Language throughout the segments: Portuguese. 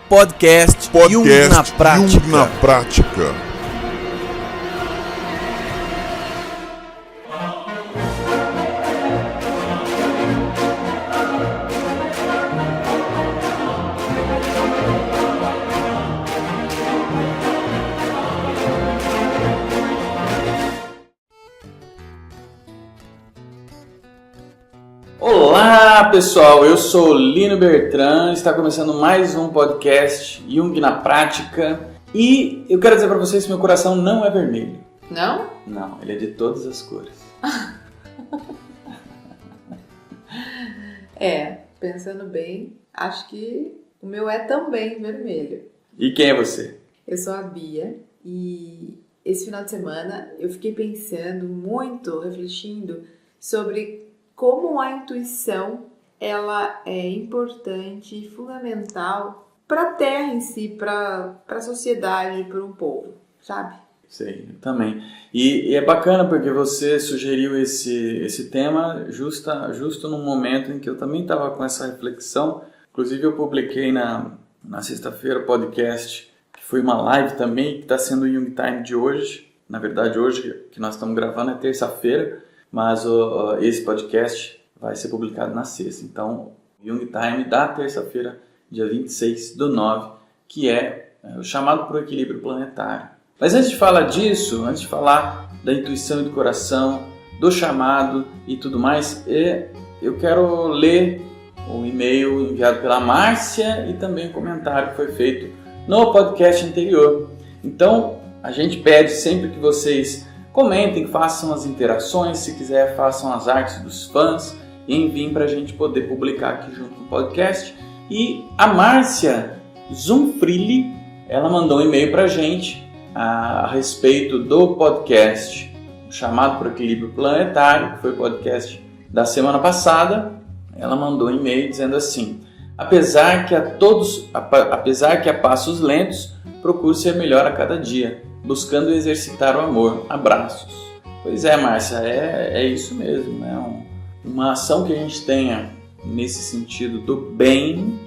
Podcast Jung na Prática. Jung na Prática. Olá pessoal, eu sou Lino Bertrand, está começando mais um podcast Jung na Prática e eu quero dizer para vocês que meu coração não é vermelho. Não? Não, ele é de todas as cores. Pensando bem, acho que o meu é também vermelho. E quem é você? Eu sou a Bia e esse final de semana eu fiquei pensando muito, refletindo sobre como a intuição ela é importante e fundamental para a Terra em si, para a sociedade, para um povo, sabe? Sei, eu também. E é bacana porque você sugeriu esse tema justo num momento em que eu também estava com essa reflexão. Inclusive eu publiquei na sexta-feira o podcast, que foi uma live também, que está sendo o Jung Time de hoje. Na verdade hoje que nós estamos gravando é terça-feira, mas esse podcast vai ser publicado na sexta. Então, Jung Time da terça-feira, dia 26/9, que é o chamado para o equilíbrio planetário. Mas antes de falar disso, antes de falar da intuição e do coração, do chamado e tudo mais, eu quero ler o e-mail enviado pela Márcia e também o comentário que foi feito no podcast anterior. Então, a gente pede sempre que vocês comentem, façam as interações, se quiser façam as artes dos fãs e enviem para a gente poder publicar aqui junto no podcast. E a Márcia Zumfrilli, ela mandou um e-mail para a gente a respeito do podcast chamado para o equilíbrio planetário, que foi o podcast da semana passada. Ela mandou um e-mail dizendo assim: apesar que a passos lentos, procuro ser melhor a cada dia, buscando exercitar o amor. Abraços. Pois é, Márcia, é isso mesmo, né? Uma ação que a gente tenha nesse sentido do bem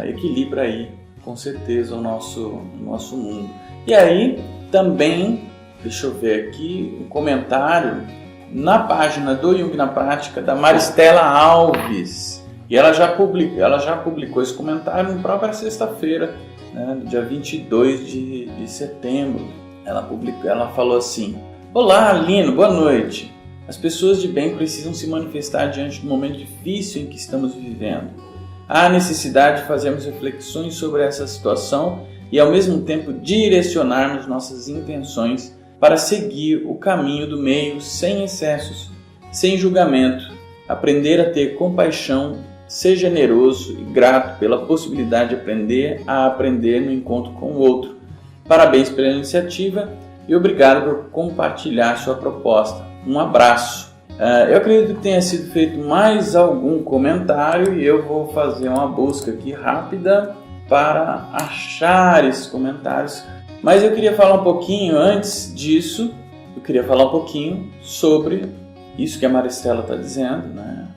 equilibra aí, com certeza, o nosso mundo. E aí, também, deixa eu ver aqui, um comentário na página do Jung na Prática, da Maristela Alves. E ela já publicou esse comentário na própria sexta-feira, né, dia 22 de setembro. Ela falou assim: olá, Lino, boa noite. As pessoas de bem precisam se manifestar diante do momento difícil em que estamos vivendo. Há necessidade de fazermos reflexões sobre essa situação e, ao mesmo tempo, direcionarmos nossas intenções para seguir o caminho do meio sem excessos, sem julgamento, aprender a ter compaixão, ser generoso e grato pela possibilidade de aprender a aprender no encontro com o outro. Parabéns pela iniciativa e obrigado por compartilhar sua proposta. Um abraço. Eu acredito que tenha sido feito mais algum comentário e eu vou fazer uma busca aqui rápida para achar esses comentários. Mas eu queria falar um pouquinho, antes disso, sobre isso que a Maristela está dizendo, né?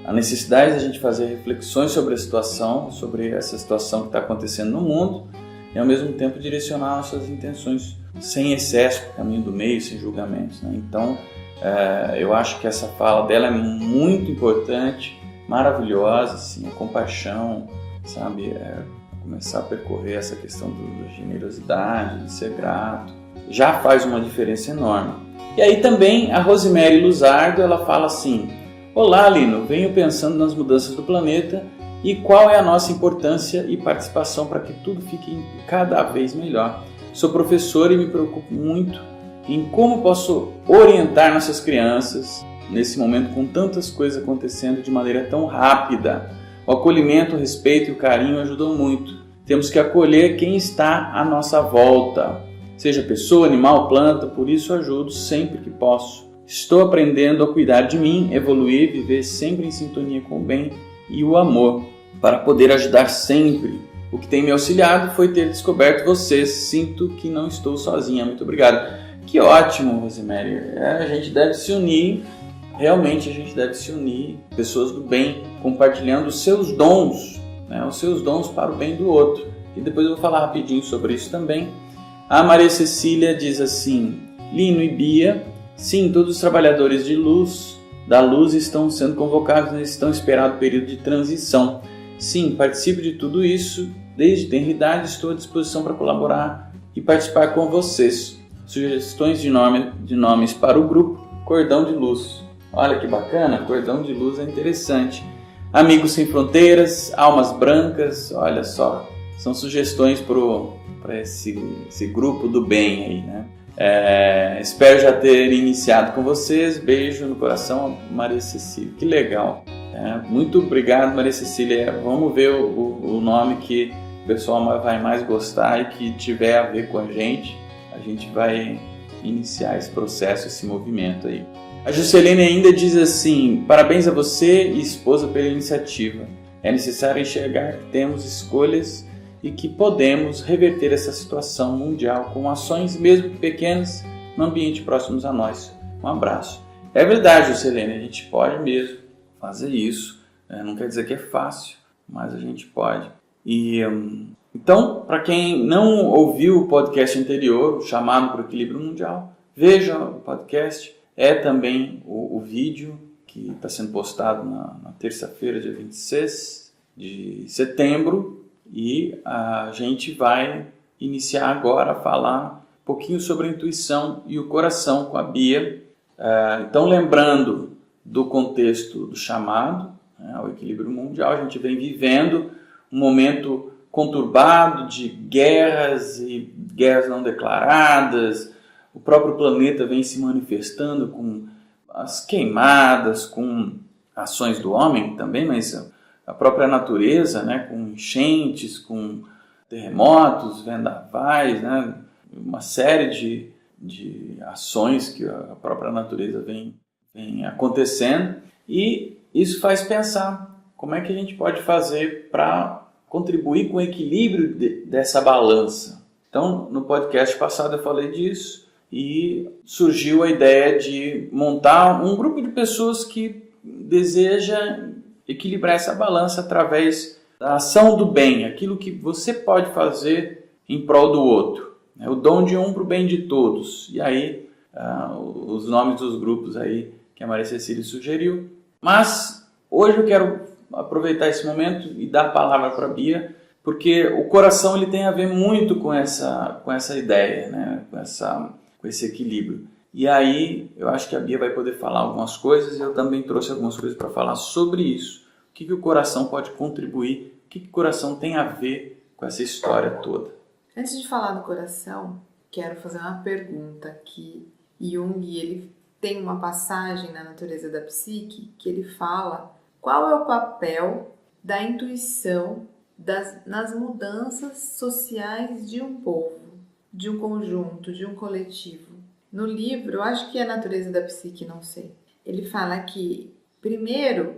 A necessidade de a gente fazer reflexões sobre a situação, sobre essa situação que está acontecendo no mundo, e ao mesmo tempo direcionar nossas intenções sem excesso, para o caminho do meio, sem julgamentos, né? Então, eu acho que essa fala dela é muito importante, maravilhosa, assim, a compaixão, sabe? Começar a percorrer essa questão da generosidade, de ser grato, já faz uma diferença enorme. E aí também a Rosemary Luzardo, ela fala assim: olá, Lino, venho pensando nas mudanças do planeta e qual é a nossa importância e participação para que tudo fique cada vez melhor. Sou professor e me preocupo muito em como posso orientar nossas crianças nesse momento com tantas coisas acontecendo de maneira tão rápida. O acolhimento, o respeito e o carinho ajudam muito. Temos que acolher quem está à nossa volta, seja pessoa, animal, planta, por isso ajudo sempre que posso. Estou aprendendo a cuidar de mim, evoluir, viver sempre em sintonia com o bem e o amor, para poder ajudar sempre. O que tem me auxiliado foi ter descoberto vocês. Sinto que não estou sozinha. Muito obrigado. Que ótimo, Rosemary. A gente deve se unir, realmente a gente deve se unir, pessoas do bem, compartilhando os seus dons, né? Os seus dons para o bem do outro. e depois eu vou falar rapidinho sobre isso também. A Maria Cecília diz assim: Lino e Bia, sim, todos os trabalhadores da luz estão sendo convocados nesse tão esperado período de transição. Sim, participo de tudo isso, desde tenra idade estou à disposição para colaborar e participar com vocês. Sugestões de nomes para o grupo Cordão de Luz. Olha que bacana, Cordão de Luz é interessante. Amigos Sem Fronteiras, Almas Brancas, olha só, são sugestões para esse grupo do bem aí, né? Espero já ter iniciado com vocês. Beijo no coração, Maria Cecília. Que legal. Muito obrigado, Maria Cecília. Vamos ver o nome que o pessoal vai mais gostar e que tiver a ver com a gente vai iniciar esse processo, esse movimento aí. A Juscelene ainda diz assim: parabéns a você e esposa pela iniciativa. É necessário enxergar que temos escolhas e que podemos reverter essa situação mundial com ações, mesmo que pequenas, no ambiente próximos a nós. Um abraço. É verdade, Juscelene, a gente pode mesmo fazer isso. Não quer dizer que é fácil, mas a gente pode. Então, para quem não ouviu o podcast anterior, o Chamado para o Equilíbrio Mundial, veja o podcast. É também o vídeo que está sendo postado na terça-feira, dia 26 de setembro. E a gente vai iniciar agora a falar um pouquinho sobre a intuição e o coração com a Bia. Então, lembrando do contexto do chamado ao equilíbrio mundial, a gente vem vivendo um momento conturbado de guerras e guerras não declaradas. O próprio planeta vem se manifestando com as queimadas, com ações do homem também, mas a própria natureza, né, com enchentes, com terremotos, vendavais, né, uma série de ações que a própria natureza vem acontecendo. E isso faz pensar como é que a gente pode fazer para contribuir com o equilíbrio dessa balança. Então, no podcast passado eu falei disso e surgiu a ideia de montar um grupo de pessoas que deseja equilibrar essa balança através da ação do bem, aquilo que você pode fazer em prol do outro. O dom de um para o bem de todos. E aí, os nomes dos grupos aí que a Maria Cecília sugeriu. Mas hoje eu quero aproveitar esse momento e dar a palavra para a Bia, porque o coração ele tem a ver muito com essa ideia, né? com esse equilíbrio. E aí eu acho que a Bia vai poder falar algumas coisas e eu também trouxe algumas coisas para falar sobre isso. O que o coração pode contribuir, o que o coração tem a ver com essa história toda. Antes de falar do coração, quero fazer uma pergunta que Jung ele tem uma passagem na Natureza da Psique que ele fala qual é o papel da intuição nas mudanças sociais de um povo, de um conjunto, de um coletivo. No livro, eu acho que é a Natureza da Psique, não sei. Ele fala que, primeiro,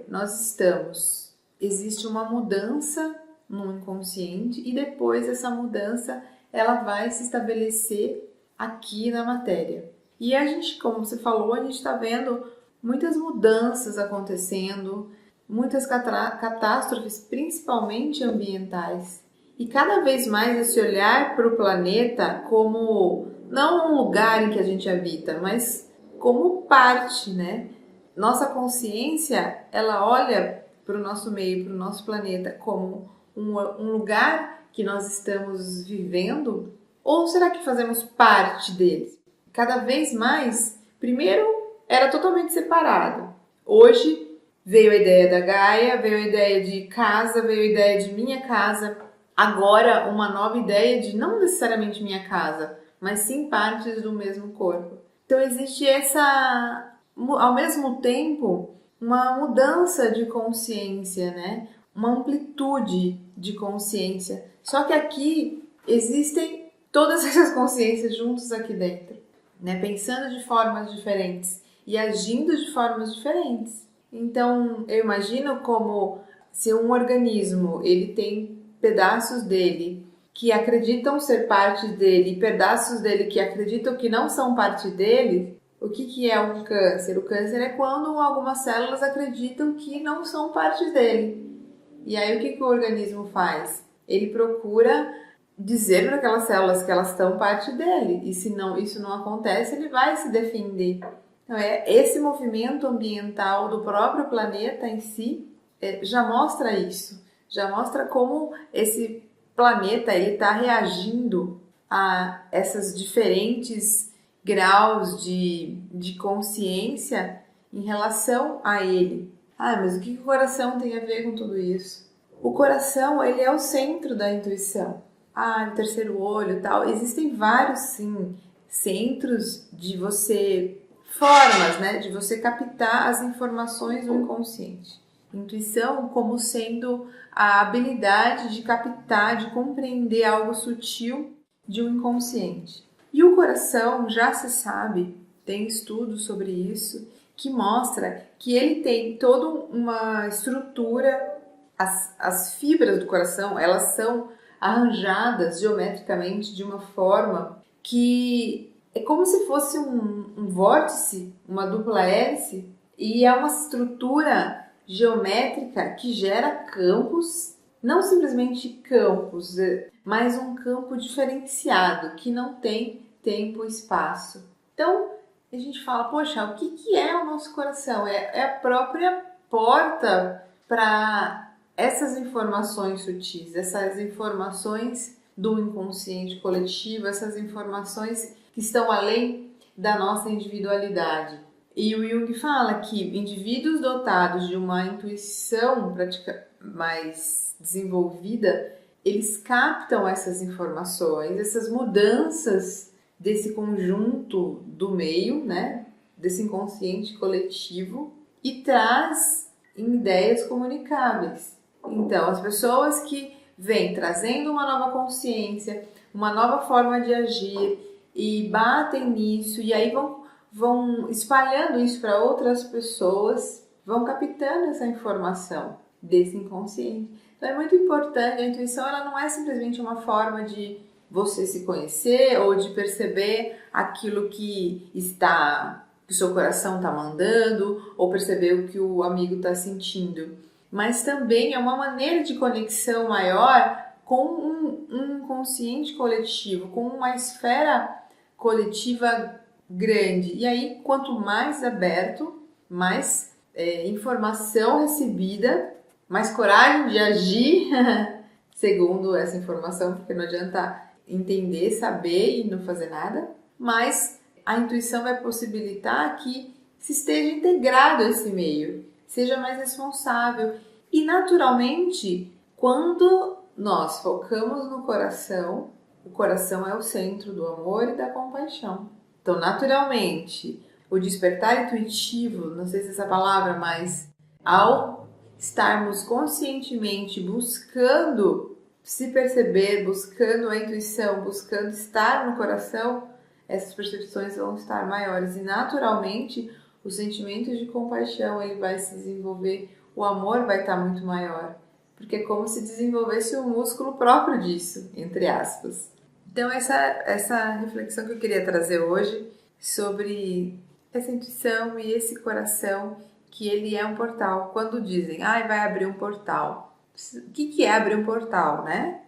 existe uma mudança no inconsciente e depois essa mudança ela vai se estabelecer aqui na matéria. E a gente, como você falou, a gente está vendo muitas mudanças acontecendo, muitas catástrofes, principalmente ambientais. E cada vez mais esse olhar para o planeta como não um lugar em que a gente habita, mas como parte, né? Nossa consciência, ela olha para o nosso meio, para o nosso planeta como um lugar que nós estamos vivendo, ou será que fazemos parte dele? Cada vez mais, primeiro era totalmente separado. Hoje veio a ideia da Gaia, veio a ideia de casa, veio a ideia de minha casa. Agora uma nova ideia de não necessariamente minha casa, mas sim partes do mesmo corpo. Então existe ao mesmo tempo, uma mudança de consciência, né? Uma amplitude de consciência. Só que aqui existem todas essas consciências juntas aqui dentro, né? Pensando de formas diferentes e agindo de formas diferentes. Então, eu imagino como se um organismo ele tem pedaços dele que acreditam ser parte dele e pedaços dele que acreditam que não são parte dele. O que é um câncer? O câncer é quando algumas células acreditam que não são parte dele. E aí o que o organismo faz? Ele procura dizer para aquelas células que elas estão parte dele. E se não, isso não acontece, ele vai se defender. Então, esse movimento ambiental do próprio planeta em si já mostra isso. Já mostra como esse planeta está reagindo a essas diferentes graus de consciência em relação a ele. Mas o que o coração tem a ver com tudo isso? O coração, ele é o centro da intuição. O terceiro olho e tal. Existem vários, sim, centros de você, formas, né, de você captar as informações do inconsciente. Intuição como sendo a habilidade de captar, de compreender algo sutil de um inconsciente. E o coração, já se sabe, tem estudos sobre isso, que mostra que ele tem toda uma estrutura, as fibras do coração, elas são arranjadas geometricamente de uma forma que é como se fosse um vórtice, uma dupla hélice, e é uma estrutura geométrica que gera campos, não simplesmente campos, mas um campo diferenciado, que não tem tempo e espaço. Então, a gente fala, poxa, o que é o nosso coração? É a própria porta para essas informações sutis, essas informações do inconsciente coletivo, essas informações que estão além da nossa individualidade. E o Jung fala que indivíduos dotados de uma intuição mais desenvolvida, eles captam essas informações, essas mudanças desse conjunto do meio, né, desse inconsciente coletivo, e traz em ideias comunicáveis. Então, as pessoas que vêm trazendo uma nova consciência, uma nova forma de agir e batem nisso, e aí vão espalhando isso para outras pessoas, vão captando essa informação desse inconsciente. Então é muito importante, a intuição ela não é simplesmente uma forma de você se conhecer ou de perceber aquilo que o seu coração está mandando, ou perceber o que o amigo está sentindo, mas também é uma maneira de conexão maior com um inconsciente coletivo, com uma esfera coletiva grande. E aí, quanto mais aberto, mais informação recebida, mais coragem de agir segundo essa informação, porque não adianta entender, saber e não fazer nada, mas a intuição vai possibilitar que se esteja integrado a esse meio, seja mais responsável. E naturalmente, quando nós focamos no coração, o coração é o centro do amor e da compaixão. Então, naturalmente, o despertar intuitivo, não sei se essa palavra, mas ao estarmos conscientemente buscando se perceber, buscando a intuição, buscando estar no coração, essas percepções vão estar maiores. E naturalmente, o sentimento de compaixão ele vai se desenvolver, o amor vai estar muito maior. Porque é como se desenvolvesse um músculo próprio disso, entre aspas. Então, essa reflexão que eu queria trazer hoje sobre essa intuição e esse coração, que ele é um portal. Quando dizem, vai abrir um portal. O que é abrir um portal, né?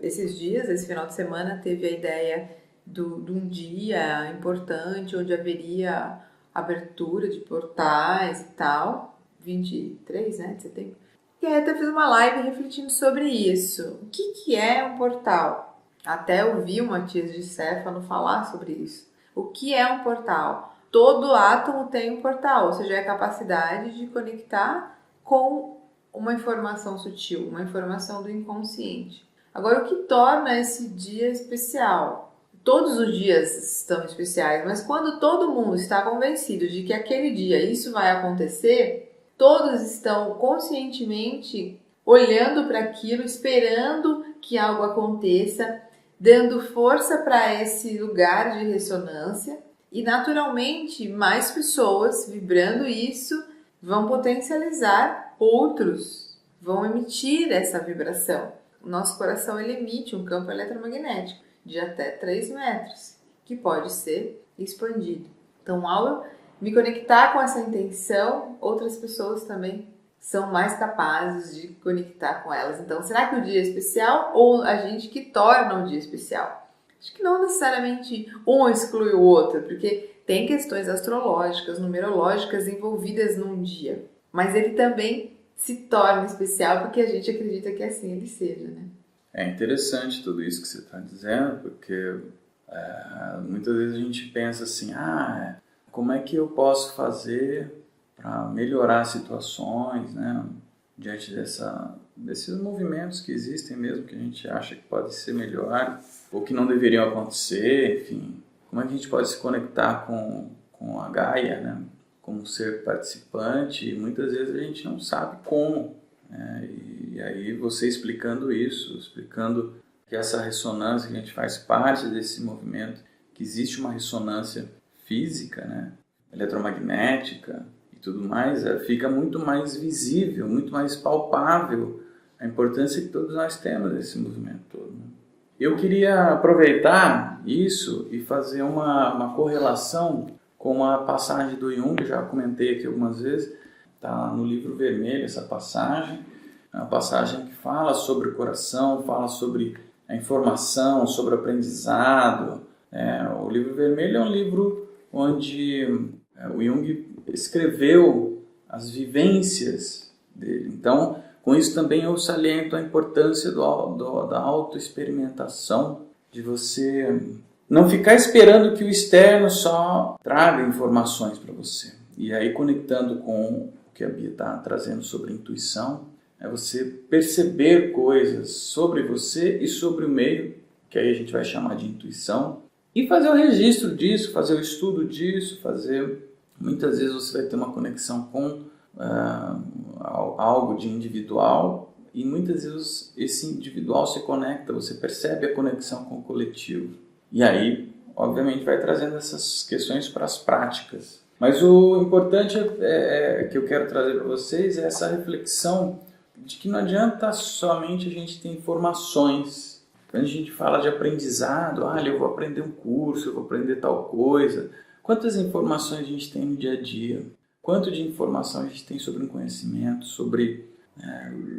Esses dias, esse final de semana, teve a ideia de um dia importante, onde haveria abertura de portais e tal. 23, né, de setembro. E aí até fiz uma live refletindo sobre isso. O que é um portal? Até ouvi o Matias de Stefano falar sobre isso. O que é um portal? Todo átomo tem um portal, ou seja, é a capacidade de conectar com uma informação sutil, uma informação do inconsciente. Agora, o que torna esse dia especial? Todos os dias estão especiais, mas quando todo mundo está convencido de que aquele dia isso vai acontecer, todos estão conscientemente olhando para aquilo, esperando que algo aconteça, dando força para esse lugar de ressonância, e naturalmente mais pessoas vibrando isso vão potencializar outros, vão emitir essa vibração. O nosso coração ele emite um campo eletromagnético de até 3 metros, que pode ser expandido. Então, ao me conectar com essa intenção, outras pessoas também são mais capazes de conectar com elas. Então, será que o dia é especial ou a gente que torna o dia especial? Acho que não necessariamente um exclui o outro, porque tem questões astrológicas, numerológicas envolvidas num dia. Mas ele também se torna especial porque a gente acredita que assim ele seja, né? É interessante tudo isso que você está dizendo, porque muitas vezes a gente pensa assim, como é que eu posso fazer para melhorar situações, né, diante desses movimentos que existem mesmo, que a gente acha que pode ser melhor, ou que não deveriam acontecer, enfim. Como é que a gente pode se conectar com a Gaia, né, como ser participante, e muitas vezes a gente não sabe como. E aí você explicando isso, explicando que essa ressonância, que a gente faz parte desse movimento, que existe uma ressonância física, né, eletromagnética e tudo mais, fica muito mais visível, muito mais palpável a importância que todos nós temos desse movimento todo, né? Eu queria aproveitar isso e fazer uma correlação com a passagem do Jung, que já comentei aqui algumas vezes, está no livro vermelho essa passagem, é uma passagem que fala sobre o coração, fala sobre a informação, sobre o aprendizado. O livro vermelho é um livro onde o Jung escreveu as vivências dele. Então, com isso também eu saliento a importância da autoexperimentação, de você não ficar esperando que o externo só traga informações para você. E aí, conectando com o que a Bia está trazendo sobre intuição, é você perceber coisas sobre você e sobre o meio, que aí a gente vai chamar de intuição, e fazer o registro disso, fazer o estudo disso, muitas vezes você vai ter uma conexão com algo de individual, e muitas vezes esse individual se conecta, você percebe a conexão com o coletivo. E aí, obviamente, vai trazendo essas questões para as práticas. Mas o importante que eu quero trazer para vocês é essa reflexão de que não adianta somente a gente ter informações. Quando a gente fala de aprendizado, eu vou aprender um curso, eu vou aprender tal coisa. Quantas informações a gente tem no dia a dia? Quanto de informação a gente tem sobre um conhecimento,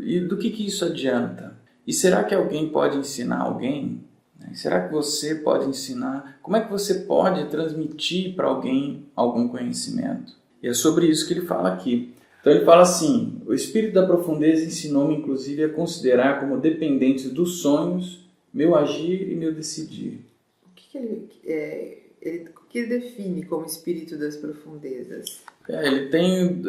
e do que isso adianta? E será que alguém pode ensinar alguém? Será que você pode ensinar? Como é que você pode transmitir para alguém algum conhecimento? E é sobre isso que ele fala aqui. Então ele fala assim: o espírito da profundeza ensinou-me inclusive a considerar como dependentes dos sonhos meu agir e meu decidir. O que ele define como espírito das profundezas? Ele tem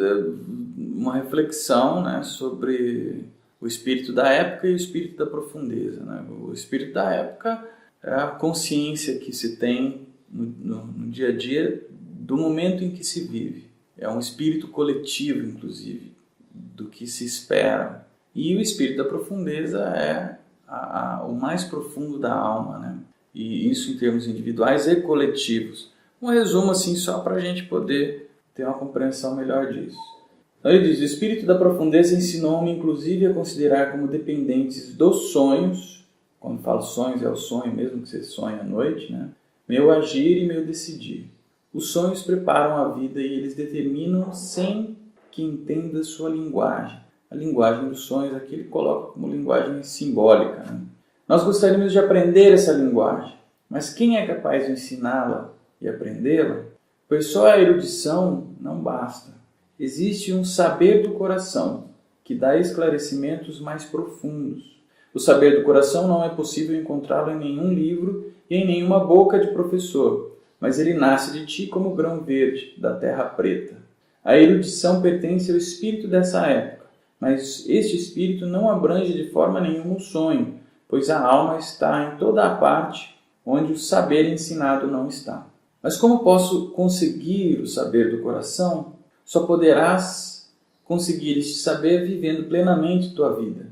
uma reflexão, né, sobre o espírito da época e o espírito da profundeza, né? O espírito da época é a consciência que se tem no dia a dia do momento em que se vive. É um espírito coletivo, inclusive, do que se espera. E o espírito da profundeza é o mais profundo da alma, né? E isso em termos individuais e coletivos. Um resumo assim só para a gente poder ter uma compreensão melhor disso. Então ele diz: o espírito da profundeza ensinou-me inclusive a considerar como dependentes dos sonhos, quando falo sonhos é o sonho mesmo que você sonha à noite, né? Meu agir e meu decidir. Os sonhos preparam a vida e eles determinam sem que entenda sua linguagem. A linguagem dos sonhos aqui ele coloca como linguagem simbólica, né? Nós gostaríamos de aprender essa linguagem, mas quem é capaz de ensiná-la e aprendê-la? Pois só a erudição não basta. Existe um saber do coração, que dá esclarecimentos mais profundos. O saber do coração não é possível encontrá-lo em nenhum livro e em nenhuma boca de professor, mas ele nasce de ti como grão verde, da terra preta. A erudição pertence ao espírito dessa época, mas este espírito não abrange de forma nenhuma o sonho, pois a alma está em toda a parte onde o saber ensinado não está. Mas como posso conseguir o saber do coração? Só poderás conseguir este saber vivendo plenamente tua vida.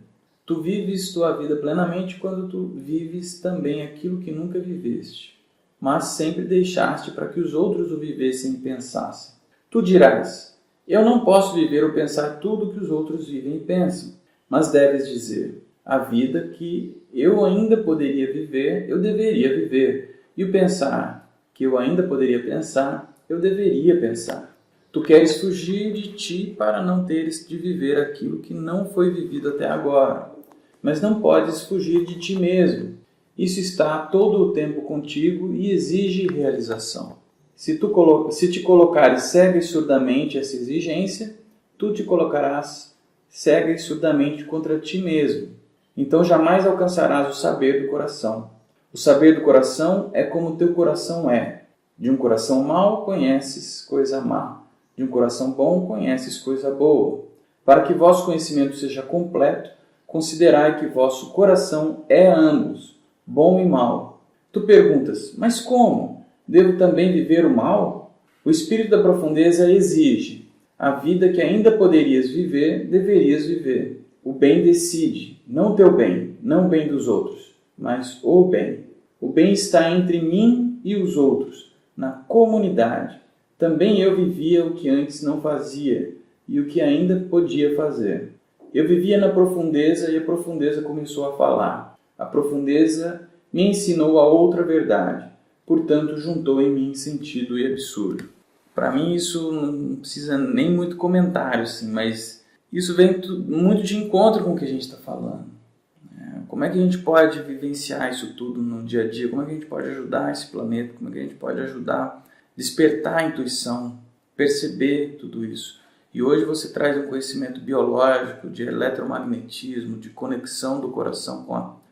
Tu vives tua vida plenamente quando tu vives também aquilo que nunca viveste, mas sempre deixaste para que os outros o vivessem e pensassem. Tu dirás: eu não posso viver ou pensar tudo que os outros vivem e pensam, mas deves dizer: a vida que eu ainda poderia viver, eu deveria viver, e o pensar que eu ainda poderia pensar, eu deveria pensar. Tu queres fugir de ti para não teres de viver aquilo que não foi vivido até agora. Mas não podes fugir de ti mesmo. Isso está todo o tempo contigo e exige realização. Se te colocares cega e surdamente essa exigência, tu te colocarás cega e surdamente contra ti mesmo. Então jamais alcançarás o saber do coração. O saber do coração é como teu coração é. De um coração mau conheces coisa má. De um coração bom conheces coisa boa. Para que vosso conhecimento seja completo, considerai que vosso coração é ambos, bom e mau. Tu perguntas, mas como? Devo também viver o mal? O espírito da profundeza exige. A vida que ainda poderias viver, deverias viver. O bem decide, não o teu bem, não o bem dos outros, mas o bem. O bem está entre mim e os outros, na comunidade. Também eu vivia o que antes não fazia e o que ainda podia fazer. Eu vivia na profundeza e a profundeza começou a falar. A profundeza me ensinou a outra verdade. Portanto, juntou em mim sentido e absurdo. Para mim isso não precisa nem muito comentário, assim, mas isso vem muito de encontro com o que a gente está falando. Como é que a gente pode vivenciar isso tudo no dia a dia? Como é que a gente pode ajudar esse planeta? Como é que a gente pode ajudar a despertar a intuição, perceber tudo isso? E hoje você traz um conhecimento biológico, de eletromagnetismo, de conexão do coração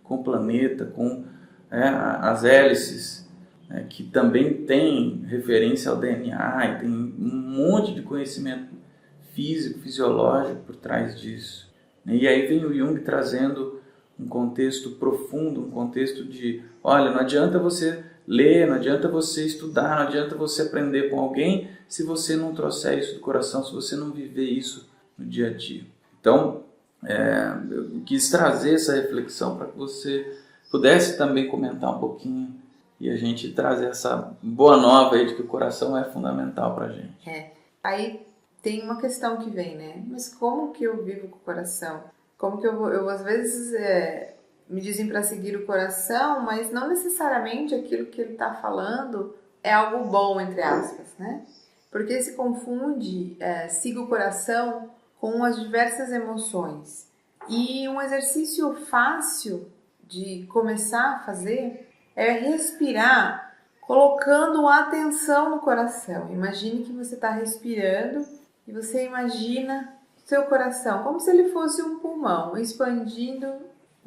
com o planeta, com as hélices, que também tem referência ao DNA e tem um monte de conhecimento físico, fisiológico por trás disso. E aí vem o Jung trazendo um contexto profundo, um contexto de, olha, não adianta você ler, não adianta você estudar, não adianta você aprender com alguém se você não trouxer isso do coração, se você não viver isso no dia a dia. Então, eu quis trazer essa reflexão para que você pudesse também comentar um pouquinho e a gente trazer essa boa nova aí de que o coração é fundamental para a gente. Aí tem uma questão que vem, né? Mas como que eu vivo com o coração? Como que eu às vezes me dizem para seguir o coração, mas não necessariamente aquilo que ele está falando é algo bom, entre aspas, né? Porque se confunde siga o coração com as diversas emoções. E um exercício fácil de começar a fazer é respirar colocando atenção no coração. Imagine que você está respirando e você imagina seu coração como se ele fosse um pulmão, expandindo,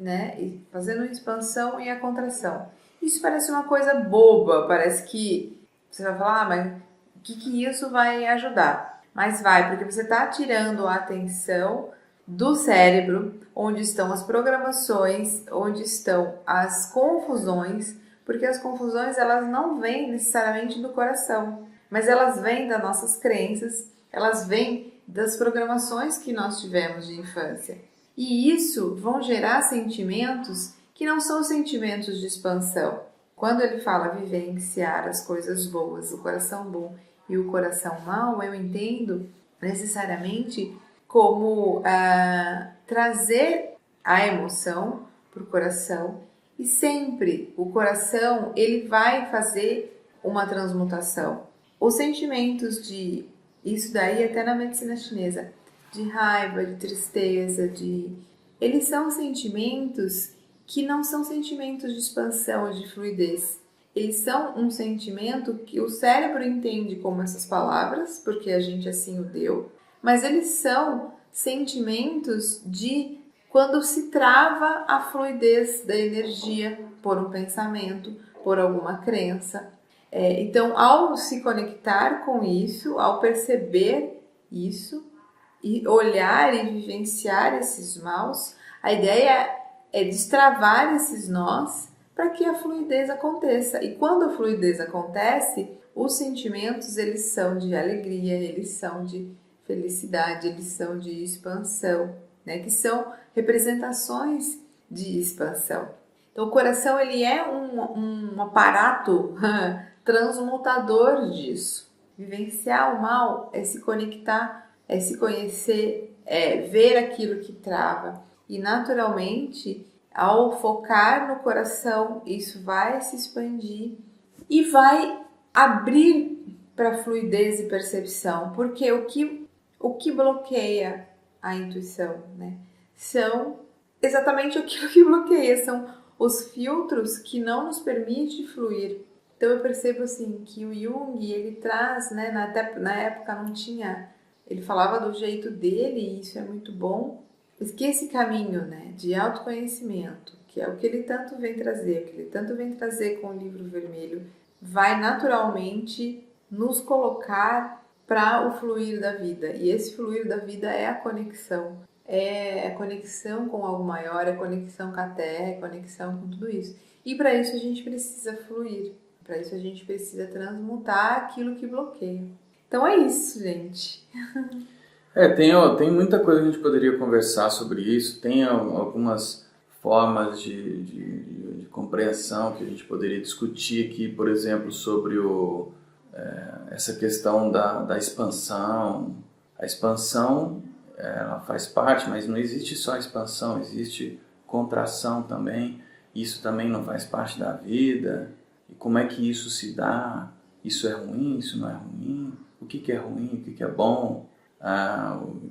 né? E fazendo a expansão e a contração. Isso parece uma coisa boba, parece que você vai falar, mas o que isso vai ajudar? Mas vai, porque você está tirando a atenção do cérebro, onde estão as programações, onde estão as confusões, porque as confusões elas não vêm necessariamente do coração, mas elas vêm das nossas crenças, elas vêm das programações que nós tivemos de infância. E isso vão gerar sentimentos que não são sentimentos de expansão. Quando ele fala vivenciar as coisas boas, o coração bom e o coração mau, eu entendo necessariamente como trazer a emoção para o coração, e sempre o coração ele vai fazer uma transmutação. Os sentimentos de, isso daí até na medicina chinesa, de raiva, de tristeza, eles são sentimentos que não são sentimentos de expansão, de fluidez. Eles são um sentimento que o cérebro entende como essas palavras, porque a gente assim o deu, mas eles são sentimentos de quando se trava a fluidez da energia por um pensamento, por alguma crença. Então, ao se conectar com isso, ao perceber isso e olhar e vivenciar esses maus, a ideia é destravar esses nós para que a fluidez aconteça. E quando a fluidez acontece, os sentimentos eles são de alegria, eles são de felicidade, eles são de expansão, né? Que são representações de expansão. Então o coração ele é um aparato transmutador disso. Vivenciar o mal é se conectar, é se conhecer, é ver aquilo que trava. E naturalmente, ao focar no coração, isso vai se expandir e vai abrir para fluidez e percepção, porque o que bloqueia a intuição, né? São exatamente aquilo que bloqueia, são os filtros que não nos permitem fluir. Então eu percebo assim que o Jung, ele traz, né, na época não tinha, ele falava do jeito dele e isso é muito bom, mas que esse caminho, né, de autoconhecimento, que é o que ele tanto vem trazer com o Livro Vermelho, vai naturalmente nos colocar para o fluir da vida. E esse fluir da vida é a conexão. É a conexão com algo maior, é a conexão com a Terra, é a conexão com tudo isso. E para isso a gente precisa fluir. Para isso a gente precisa transmutar aquilo que bloqueia. Então é isso, gente. Tem muita coisa que a gente poderia conversar sobre isso. Tem algumas formas de compreensão que a gente poderia discutir aqui, por exemplo, sobre essa questão da expansão. A expansão, ela faz parte, mas não existe só expansão, existe contração também. Isso também não faz parte da vida. E como é que isso se dá? Isso é ruim? Isso não é ruim? O que é ruim? O que é bom?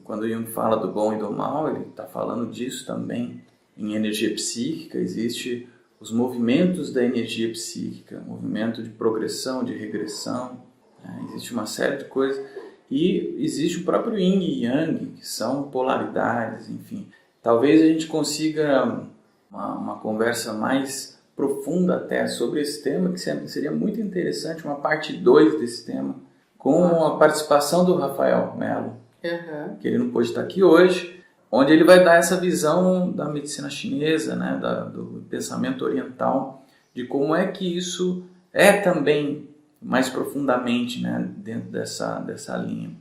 Quando o Jung fala do bom e do mal, ele está falando disso também. Em energia psíquica, existe os movimentos da energia psíquica, movimento de progressão, de regressão, existe uma série de coisas. E existe o próprio Yin e Yang, que são polaridades, enfim. Talvez a gente consiga uma conversa mais profunda até sobre esse tema, que seria muito interessante, uma parte 2 desse tema, com a participação do Rafael Melo, que ele não pôde estar aqui hoje, onde ele vai dar essa visão da medicina chinesa, né, do pensamento oriental, de como é que isso é também mais profundamente, né, dentro dessa linha.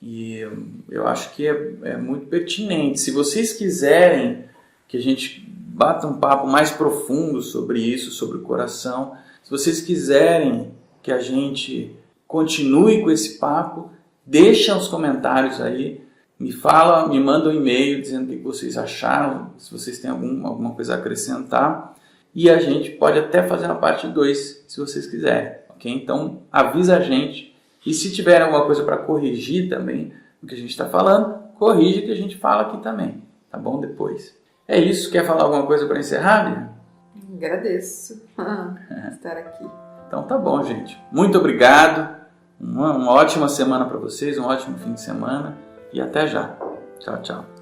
E eu acho que é muito pertinente. Se vocês quiserem que a gente bata um papo mais profundo sobre isso, sobre o coração, se vocês quiserem que a gente continue com esse papo, deixa os comentários aí, me manda um e-mail dizendo o que vocês acharam, se vocês têm alguma coisa a acrescentar, e a gente pode até fazer uma parte 2, se vocês quiserem, ok? Então avisa a gente, e se tiver alguma coisa para corrigir também do que a gente está falando, corrige que a gente fala aqui também, tá bom? Depois. É isso, quer falar alguma coisa para encerrar, Bia? Agradeço estar aqui. Então tá bom, gente. Muito obrigado, uma ótima semana para vocês, um ótimo fim de semana, e até já. Tchau, tchau.